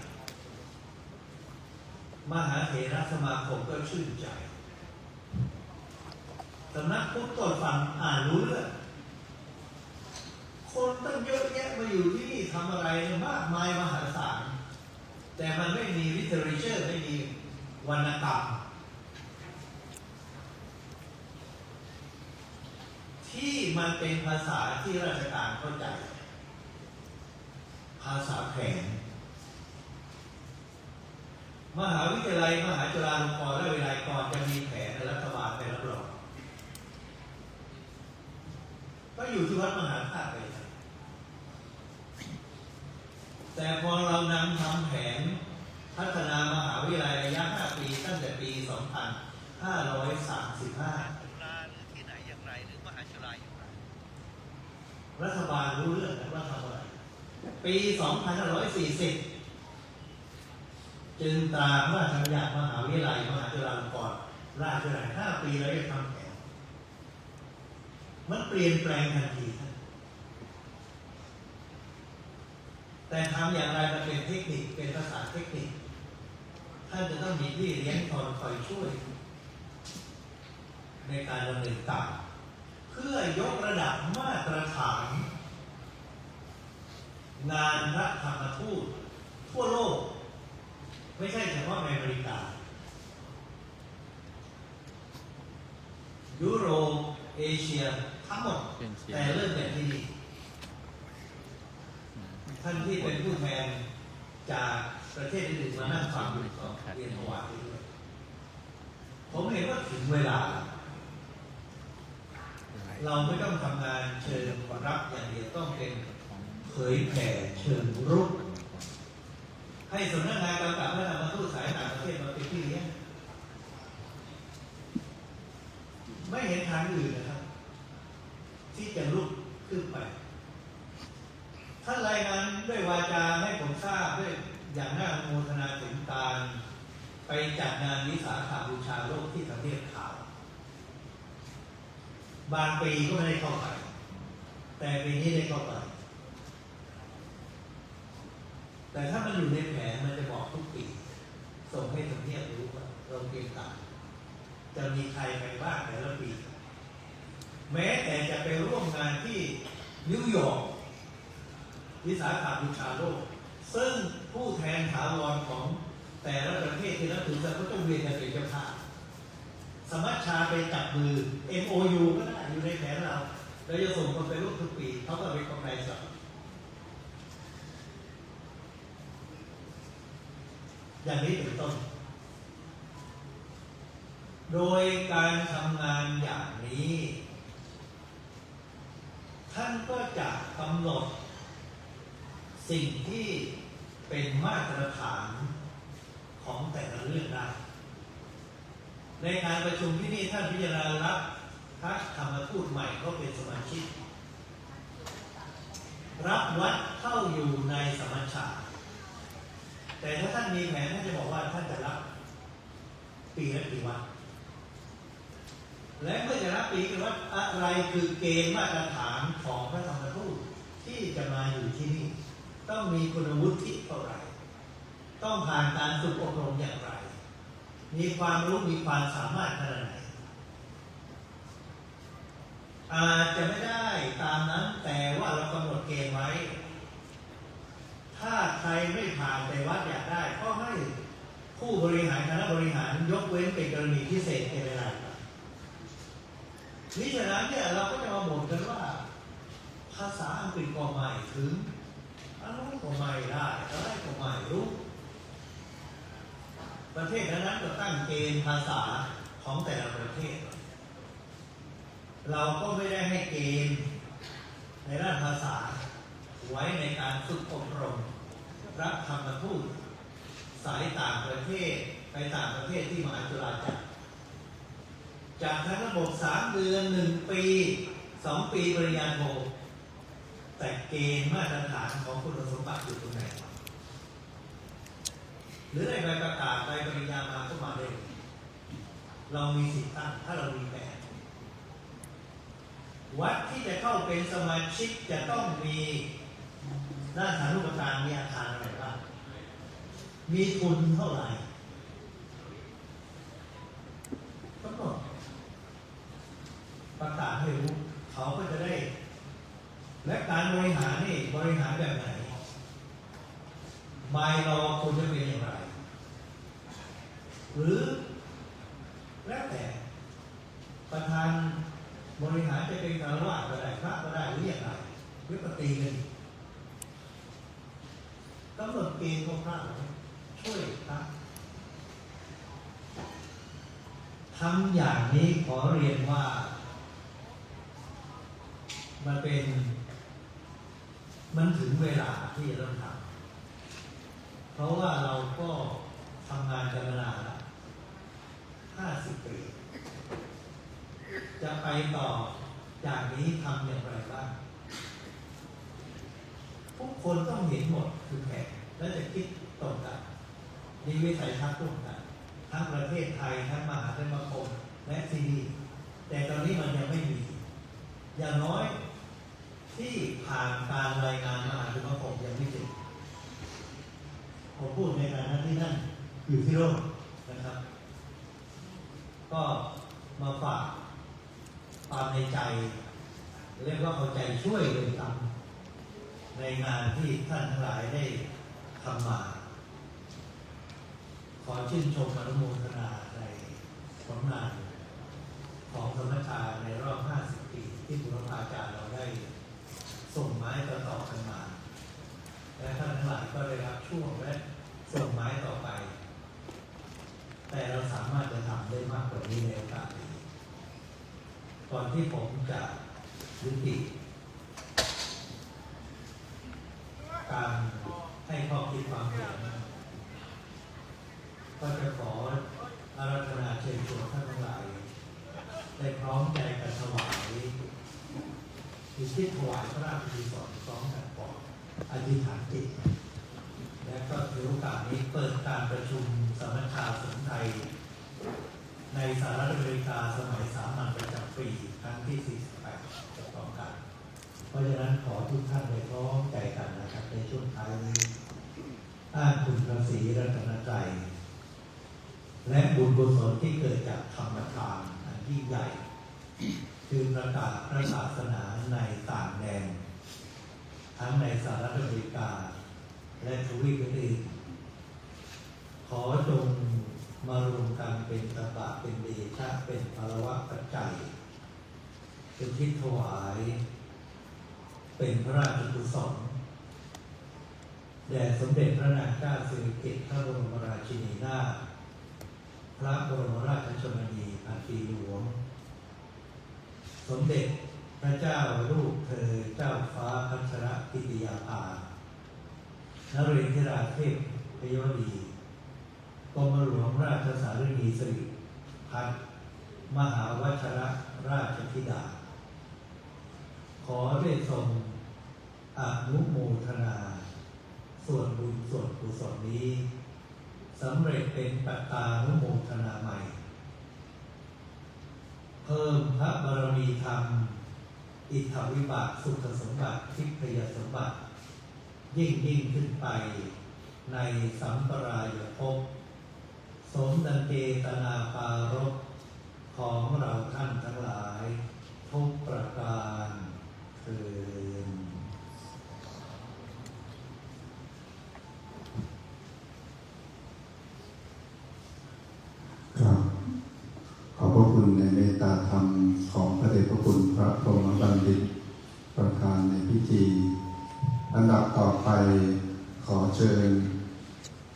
มหาเถรสมาคมก็ชื่นใจสำนักพุทธก็ฟังอ่านรู้เรื่องคนตั้งเยอะแยะมาอยู่ที่นี่ทำอะไรมากมายมหาศาลแต่มันไม่มีลิเทอเรเจอร์ไม่มีวรรณกรรมที่มันเป็นภาษาที่ราชการเข้าใจภาษาแผนมหาวิทยาลัยมหาจุฬาลงกรณ์และวิทยาลัยก่อนจะมีแผนรัฐบาลไปรับรองก็อยู่ที่วัดมหาธาตุไปแต่พอเรานำทำแผนพัฒนามหาวิทยาลัยระยะ 5 ปีตั้งแต่ปี 2535จุฬาหรือที่ไหนอย่างไรหรือมหาจุฬาอย่างไรรัฐบาลรู้เรื่องว่าทำอะไรปี 2540 จึงตามพระราชบัญญัติมหาวิทยาลัยมหาจุฬาลงกรณราชวิทยาลัย5 ปีแล้วจะทำแผนมันเปลี่ยนแปลงทันทีแต่ทำอย่างไรมันเป็นเทคนิคเป็นภาษาเทคนิคท่านจะต้องมีพี่เลี้ยงคอยช่วยในการดำเนินการเพื่อยกระดับมาตรฐานงานพระธรรมทูตทั่วโลกไม่ใช่เฉพาะในอเมริกายุโรปเอเชียทั้งหมดแต่เริ่มจากที่นี่ท่านที่เป็นผู้แทนจากประเทศอื่นๆมานั่งฟังอยู่ก็เรียนถวายด้วยผมเห็นว่าถึงเวลาเราไม่ต้องทำงานเชิงรับอย่างเดียวต้องเป็นเผยแผ่เชิงรุกให้สำนักงานกำกับและธรรมทูตสายต่างประเทศมาเป็นพี่เลี้ยงไม่เห็นทางอื่นนะครับที่จะลุกขึ้นไปท่านรายงานด้วยวาจาให้ผมทราบด้วยอย่างน่าอนุโมทนาถึงการไปจัดงานวิสาขบูชาโลกที่ทำเนียบขาวบางปีก็ไม่ได้เข้าไปแต่ปีนี้ได้เข้าไปแต่ถ้ามันอยู่ในแผนมันจะบอกทุกปีส่งให้ทำเนียบรู้ว่าเราเตรียมการจะมีใครไปบ้างแต่ละปีแม้แต่จะไปร่วมงานที่นิวยอร์กวิสาขบูชาโลกซึ่งผู้แทนถาวรของแต่ละประเทศที่นับถือศาสนาก็ต้องเวียนกันเป็นเจ้าภาพสมัชชาไปจับมือ MOU ก็ได้อยู่ในแผนเราจะส่งคนไปร่วมทุกปีเขาก็เป็นกำไรสักอย่างนี้เป็นต้นโดยการทำงานอย่างนี้ท่านก็จะกำหนดสิ่งที่เป็นมาตรฐานของแต่ละเรื่องได้ในการประชุมที่นี่ท่านพิจารณารับพระธรรมทูตใหม่ก็เป็นสมาชิกรับวัดเข้าอยู่ในสมัชชาแต่ถ้าท่านมีแผนท่านจะบอกว่าท่านจะรับปีละกี่วัดและเมื่อจะรับปีละวัดอะไรคือเกณฑ์มาตรฐานของพระธรรมทูตที่จะมาอยู่ที่นี่ต้องมีคุณวุฒิเท่าไหร่ต้องผ่านการฝึกอบรมอย่างไรมีความรู้มีความสามารถขนาดไหนอาจจะไม่ได้ตามนั้นแต่ว่าเรากำหนดเกณฑ์ไว้ถ้าใครไม่ผ่านแต่วัดอยากได้ก็ให้ผู้บริหารคณะบริหารยกเว้นเป็นกรณีพิเศษเป็นเวลา นี่ฉะนั้นเนี่ยเราก็จะมาบ่นกันว่าภาษาอังกฤษก็ไม่ถึงอะไรก็ไม่ได้อะไรก็ไม่รู้ประเทศนั้นก็ตั้งเกณฑ์ภาษาของแต่ละประเทศเราก็ไม่ได้ให้เกณฑ์ในด้านภาษาไว้ในการฝึกอบรมรับธรรมทูตสายต่างประเทศไปต่างประเทศที่มหาจุฬาจัดจากทั้งระบบ3 เดือน 1 ปี 2 ปีปริญญาโทแต่เกณฑ์มาตรฐานของคุณสมบัติอยู่ตรงไหนหรือในใบประกาศใบปริญญามาก็มาเร็วเรามีสิทธิ์ตั้งถ้าเรามีแบบวัดที่จะเข้าเป็นสมาชิกจะต้องมีด้านฐานุปการมีอาคารอะไรบ้างมีทุนเท่าไหร่ก็ต้องประกาศให้รู้เขาก็จะได้ และการบริหารนี่บริหารแบบไหนใบรอควรจะเป็นอย่างไรหรือแล้วแต่ประธานบริหารจะเป็นคารวะก็ได้พระก็ได้หรืออย่างไรหรือปฏิกันกำหนดเกณฑ์ของพระช่วยครับทำอย่างนี้ขอเรียนว่ามันถึงเวลาที่จะต้องทำเพราะว่าเราก็ทำงานกันมานานแล้ว50 ปีจะไปต่อจากนี้ทำอย่างไรบ้างทุกคนต้องเห็นหมดคือแผนและจะคิดตรงกันมีวิสัยทัศน์ตรงกันทั้งประเทศไทยทั้งมหาสมาคมและที่นี่แต่ตอนนี้มันยังไม่มีอย่างน้อยที่ผ่านการรายงานมหาสมาคมยังไม่ถึงผมพูดในฐานะที่นั่นอยู่ที่โลกนะครับก็มาฝากความในใจเรียกว่าเอาใจช่วยเลยครับในงานที่ท่านทั้งหลายได้ทำมาขอชื่นชมอนุโมทนาในผลงานของสมณชาในรอบ50 ปีที่บุรพาจารย์เราได้ส่งไม้ต่อๆกันมาและท่านทั้งหลายก็ได้รับช่วงและส่งไม้ต่อไปแต่เราสามารถจะทำได้มากกว่านี้ในโอกาสนี้ก่อนที่ผมจะยุติการให้ข้อคิดความเห็นก็จะขออาราธนาเชิญชวนท่านทั้งหลายได้พร้อมใจกันถวายอุทิศถวายพระราชกุศลพร้อมกันก่อนอธิษฐานจิตและก็ถือโอกาสนี้เปิดการประชุมสมัชชาสงฆ์ไทยในสหรัฐอเมริกาสมัยสามัญประจำปีครั้งที่ 48จะต้องกันเพราะฉะนั้นขอทุกท่านได้พร้อมใจกันนะครับในช่วงท้ายนี้อ้างคุณพระศรีรัตนตรัยและบุญกุศลที่เกิดจากธรรมทานอันยิ่งใหญ่คือประกาศพระศาสนาในต่างแดนทั้งในสหรัฐอเมริกาและทวีปอื่นๆขอจงมารวมกันเป็นตบะเป็นเดชะเป็นภารวะปัจจัยเป็นทิศถวายเป็นพระราชกุศลแด่สมเด็จพระนางเจ้าสิริกิติ์พระบรมราชินีนาถพระบรมราชชนนีพันปีหลวงสมเด็จพระเจ้าลูกเธอเจ้าฟ้าพัชรกิติยาภานเรศราเทพพยวดีกรมหลวงราชสารีนีสิริพัฒน์มหาวชรราชธิดาขอได้ทรงอนุโมทนาส่วนบุญส่วนกุศลนี้สำเร็จเป็นปัตตานุโมทนาใหม่เพิ่มพระบารมีธรรมอิทธวิบากสุขสมบัติทิพยสมบัติยิ่งขึ้นไปในสัมปรายภพสมดังเจตนาปารภของเราท่านทั้งหลายทุกประการเถิด ครับขอบพระคุณในเมตตาธรรมของพระเดช ธีลำดับต่อไปขอเชิญ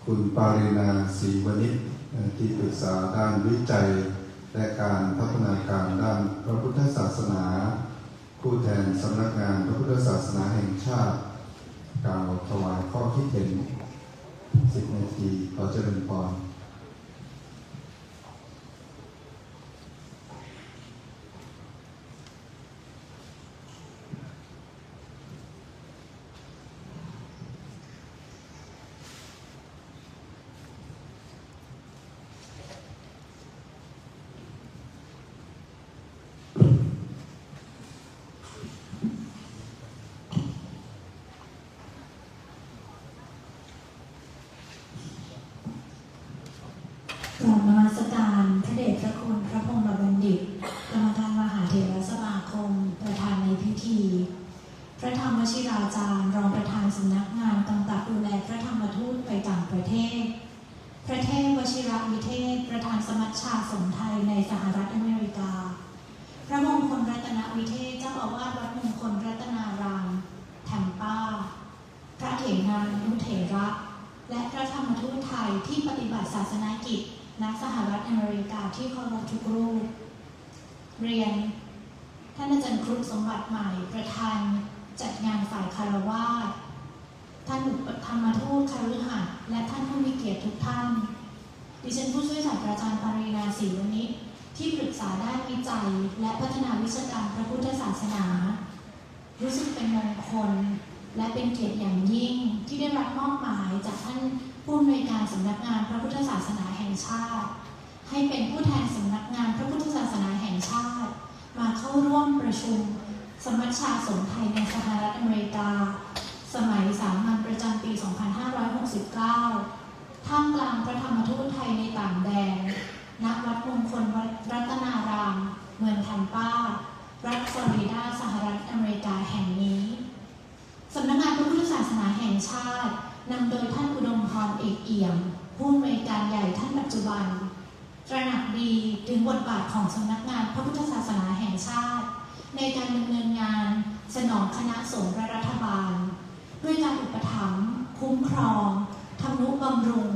คุณปารินาศรีวณิชที่ปรึกษาด้านวิจัยและการพัฒนาการด้านพระพุทธศาสนาผู้แทนสำนักงานพระพุทธศาสนาแห่งชาติกล่าวถวายข้อคิดเห็น10 นาทีขอเจริญพรกราบนมัสการพระเดชพระคุณพระพรหมบัณฑิตกรรมการมหาเถรสมาคมประธานในพิธีพระธรรมวชิราจารย์รองประธานสำนักงานกำกับดูแลพระธรรมทูตไปต่างประเทศพระเทพวชิรวิเทศประธานสมัชชาสงฆ์ไทยในสหรัฐอเมริกาพระมงคลรัตนวิเทศเจ้าอาวาสวัดมงคลรัตนารามแถมป้าพระเถรานุเถระและพระธรรมทูตไทยที่ปฏิบัติศาสนกิจณสหรัฐอเมริกาที่เคารพทุกรูปเรียนท่านอาจารย์ครุฑสมบัติใหม่ประธานจัดงานฝ่ายคารวาสท่านอุปธรรมทูตคฤหัสถ์และท่านผู้มีเกียรติทุกท่านดิฉันผู้ช่วยศาสตราจารย์ปารินาศรีวณิชที่ปรึกษาด้านวิจัยและพัฒนาวิชาการพระพุทธศาสนารู้สึกเป็นมงคลและเป็นเกียรติอย่างยิ่งที่ได้รับมอบหมายจากท่านผู้อำนวยการสำนักงานพระพุทธศาสนาแห่งชาติให้เป็นผู้แทนสำนักงานพระพุทธศาสนาแห่งชาติมาเข้าร่วมประชุมสมัชชาสงฆ์ไทยในสหรัฐอเมริกาสมัยสามัญประจำปี 2569 ท่ามกลางพระธรรมทูตไทยในต่างแดนณวัดมงคลรัตนารามเมืองแทมปารัฐฟลอริดาสหรัฐอเมริกาแห่งนี้สำนักงานพระพุทธศาสนาแห่งชาตินำโดยท่านอุดมพรเอกเอี่ยมผู้อำนวยการใหญ่ท่านปัจจุบันตระหนักดีถึงบทบาทของสำนักงานพระพุทธศาสนาแห่งชาติในการดำเนินงานสนองคณะสงฆ์และรัฐบาลด้วยการอุปถัมภ์คุ้มครองทำนุบำรุง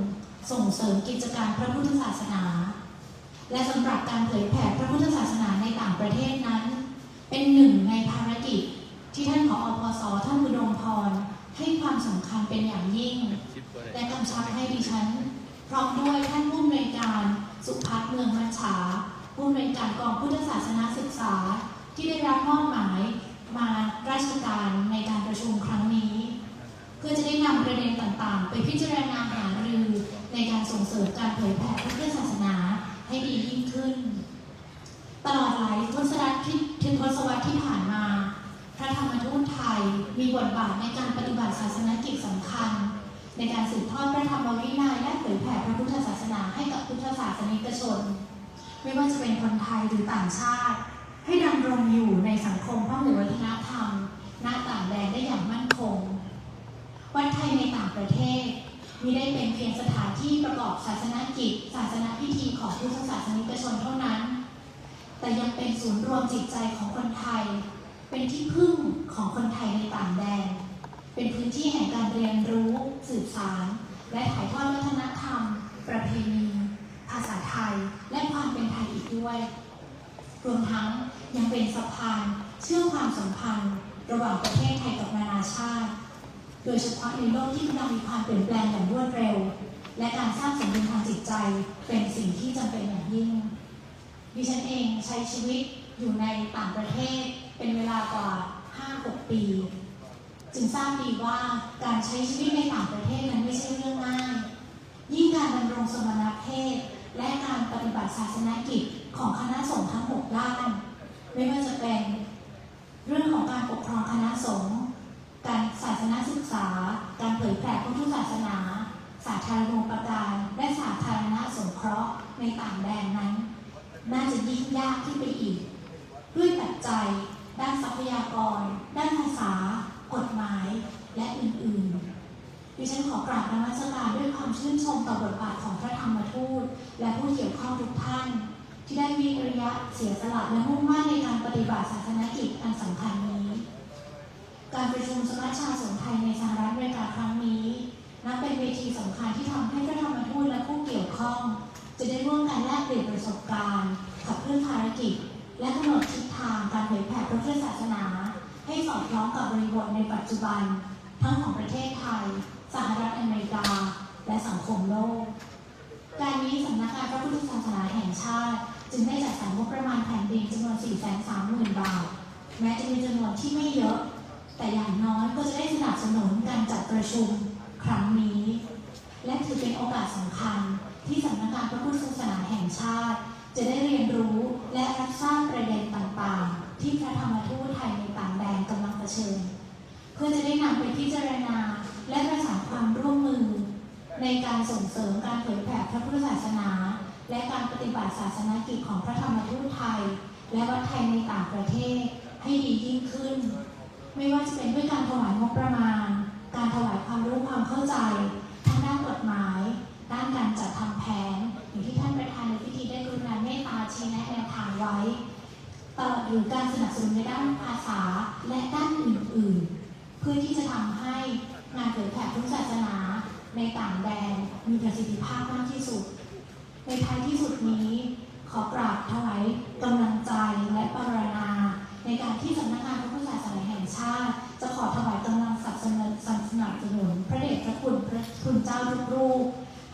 ส่งเสริมกิจการพระพุทธศาสนาและสำหรับการเผยแผ่พระพุทธศาสนาในต่างประเทศนั้นเป็นหนึ่งในภารกิจที่ท่านผอ.พส.ท่านอุดมพรให้ความสำคัญเป็นอย่างยิ่งและกำชับให้ดิฉันพร้อมด้วยท่านผู้อำนวยการสุพัฒน์เมืองมัชฉาผู้อำนวยการกองพุทธศาสนาศึกษาที่ได้รับมอบหมายมาราชการในการประชุมครั้งนี้เพื่อจะได้นำประเด็นต่างๆไปพิจารณาหารือในการส่งเสริมการเผยแผ่พระพุทธศาสนาให้ดียิ่งขึ้นตลอดหลายทศวรรษที่ผ่านมาพระธรรมทูตไทยมีบทบาทในการปฏิบัติศาสนกิจสำคัญในการสืบทอดพระธรรมวินัยและเผยแผ่พระพุทธศาสนาให้กับพุทธศาสนิกชนไม่ว่าจะเป็นคนไทยหรือต่างชาติให้ดำรงอยู่ในสังคมพหุวัฒนธรรมณต่างแดนได้อย่างมั่นคงวัดไทยในต่างประเทศมิได้เป็นเพียงสถานที่ประกอบศาสนกิจศาสนพิธีของพุทธศาสนิกชนเท่านั้นแต่ยังเป็นศูนย์รวมจิตใจของคนไทยเป็นที่พึ่งของคนไทยในต่างแดนเป็นพื้นที่แห่งการเรียนรู้สืบสานและถ่ายทอดวัฒนธรรมประเพณีภาษาไทยและความเป็นไทยอีกด้วยรวมทั้งยังเป็นสะพานเชื่อมความสัมพันธ์ระหว่างประเทศไทยกับนานาชาติโดยเฉพาะในโลกที่กำลังมีความเปลี่ยนแปลงอย่างรวดเร็วและการสร้างสมดุลทางจิตใจเป็นสิ่งที่จำเป็นอย่างยิ่งดิฉันเองใช้ชีวิตอยู่ในต่างประเทศเป็นเวลากว่า 5-6 ปีจึงทราบดีว่าการใช้ชีวิตในต่างประเทศนั้นไม่ใช่เรื่องง่ายยิ่งการดำรงสมณเพศและการปฏิบัติศาสนกิจของคณะสงฆ์ทั้ง 6 ด้านไม่ว่าจะเป็นเรื่องของการปกครองคณะสงฆ์การศาสนศึกษาการเผยแผ่พุทธศาสนาสาธารณูปการและสาธารณสงเคราะห์ในต่างแดนนั้นน่าจะยิ่งยากขึ้นไปอีกด้วยปัจจัยด้านทรัพยากรด้านภาษากฎหมายและอื่นๆดิฉันขอกราบนมัสการด้วยความชื่นชมต่อบทบาทของพระธรรมทูตและผู้เกี่ยวข้องทุกท่านที่ได้วิริยะเสียสละและมุ่งมั่นในการปฏิบัติศาสนกิจอันสำคัญนี้ การประชุมสมัชชาสงฆ์ไทยในสหรัฐอเมริกาครั้งนี้นับเป็นเวทีสำคัญที่ทำให้พระธรรมทูตและผู้เกี่ยวข้องจะได้ร่วมกันแลกเปลี่ยนประสบการณ์ขับเคลื่อนภารกิจและกำหนดทิศทางการเผยแผ่พระพุทธศาสนาให้สอดคล้องกับบริบทในปัจจุบันทั้งของประเทศไทยสหรัฐอเมริกาและสังคมโลกการนี้สำนักงานพระพุทธศาสนาแห่งชาติจึงได้จัดสรรงบประมาณแผ่นดินจำนวน 430,000 บาทแม้จะมีจำนวนที่ไม่เยอะแต่อย่างน้อยก็จะได้สนับสนุนการจัดประชุมครั้งนี้และถือเป็นโอกาสสำคัญที่สำนักงานพระพุทธศาสนาแห่งชาติจะได้เรียนรู้และรับทราบประเด็นต่างๆที่พระธรรมทูตไทยในต่างแดนกำลังเผชิญเพื่อจะได้นำไปพิจารณาและประสานความร่วมมือในการส่งเสริมการเผยแผ่พระพุทธศาสนาและการปฏิบัติศาสนกิจของพระธรรมทูตไทยและวัดไทยในต่างประเทศให้ดียิ่งขึ้นไม่ว่าจะเป็นด้วยการถวายงบประมาณการถวายความรู้ความเข้าใจทางด้านกฎหมายด้านการจัดทำแผนอย่างที่ท่านประธานในพิธีได้กรุณาเมตตาชี้แนะแนวทางไว้ตลอดหรือการสนับสนุนในด้านภาษาและด้านอื่นๆเพื่อที่จะทำให้งานเผยแผ่พุทธศาสนาในต่างแดนมีประสิทธิภาพมากที่สุดในท้ายที่สุดนี้ขอกราบถวายกำลังใจและปรารถนาในการที่สำนักงานพระพุทธศาสนาแห่งชาติจะขอถวายกำลังสนับสนุนพระเดชพระคุณพระคุณเจ้าทุกรูป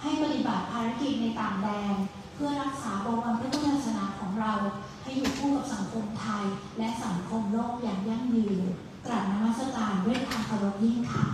ให้ปฏิบัติภารกิจในต่างแดนเพื่อรักษาบวรพระพุทธศาสนาของเราให้อยู่คู่กับสังคมไทยและสังคมโลกอย่างยั่งยืนกราบนมัสการด้วยความเคารพยิ่งค่ะ